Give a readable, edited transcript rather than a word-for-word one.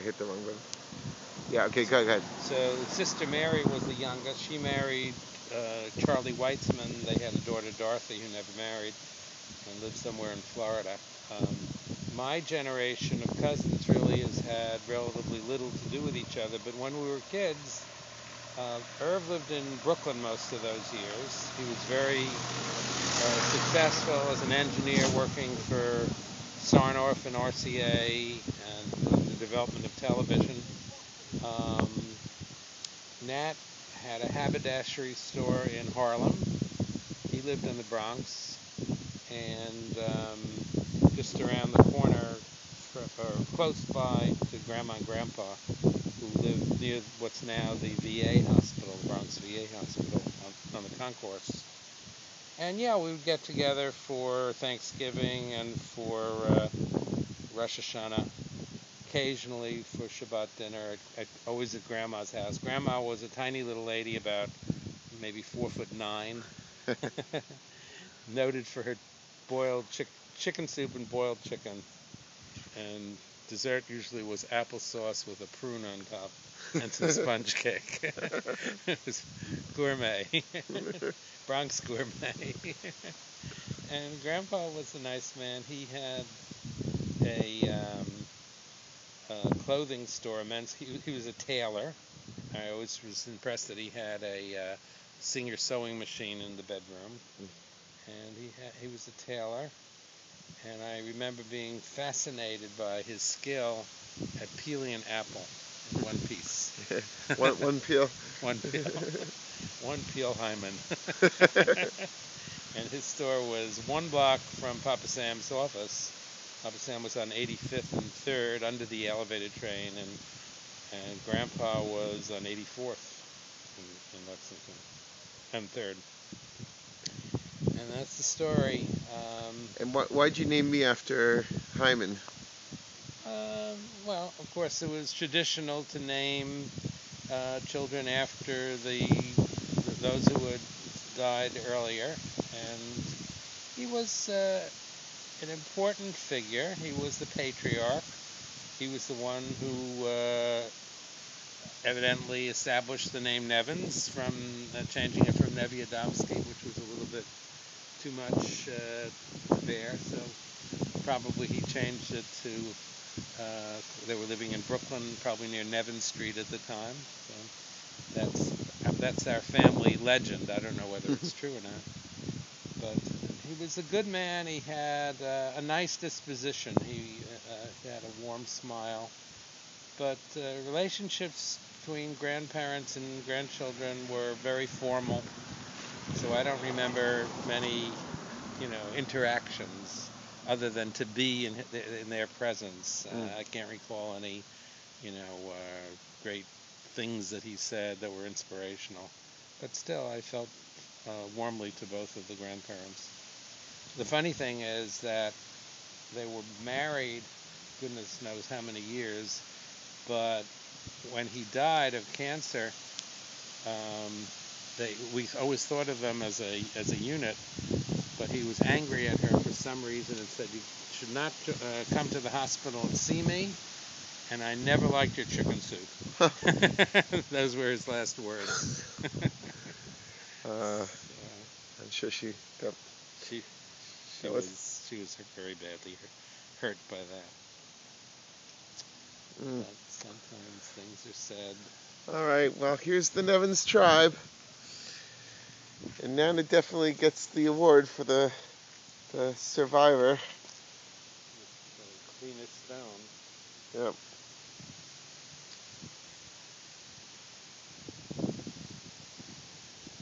I hit the wrong button. Yeah, okay, go ahead. So Sister Mary was the youngest. She married Charlie Weitzman. They had a daughter, Dorothy, who never married and lived somewhere in Florida. Um, my generation of cousins really has had relatively little to do with each other, but when we were kids, Irv lived in Brooklyn most of those years. He was very successful as an engineer working for Sarnoff and RCA and the development of television. Um, Nat had a haberdashery store in Harlem. He lived in the Bronx, and just around the corner, or close by to Grandma and Grandpa, who lived near what's now the VA hospital, the Bronx VA hospital, on the concourse. And yeah, we would get together for Thanksgiving and for Rosh Hashanah, occasionally for Shabbat dinner, always at Grandma's house. Grandma was a tiny little lady, about maybe 4'9", noted for her boiled chicken soup and boiled chicken. And dessert usually was applesauce with a prune on top and some sponge cake. It was gourmet, Bronx gourmet. And Grandpa was a nice man. He had a clothing store, he was a tailor. I always was impressed that he had a Singer sewing machine in the bedroom. And he was a tailor. And I remember being fascinated by his skill at peeling an apple in one piece. one peel. One peel. One peel Hyman. And his store was one block from Papa Sam's office. Papa Sam was on 85th and 3rd under the elevated train, and Grandpa was on 84th in Lexington and 3rd. And that's the story. And why'd you name me after Hyman? Well, of course, it was traditional to name children after those who had died earlier, and he was an important figure. He was the patriarch. He was the one who evidently established the name Nevins from changing it from Neviadomsky, which was a little bit too much to bear. So probably he changed it to. They were living in Brooklyn, probably near Nevin Street at the time. So that's our family legend. I don't know whether it's true or not. But he was a good man. He had a nice disposition. He had a warm smile. But relationships between grandparents and grandchildren were very formal. So I don't remember many, interactions other than to be in their presence. I can't recall any, great things that he said that were inspirational. But still, I felt warmly to both of the grandparents. The funny thing is that they were married, goodness knows how many years, but when he died of cancer, we always thought of them as a unit. But he was angry at her for some reason and said, "You should not come to the hospital and see me, and I never liked your chicken soup." Those were his last words. I'm sure she was very badly hurt by that. But sometimes things are said. All right, well, here's the Nevins tribe. And Nana definitely gets the award for the survivor. The cleanest stone. Yep.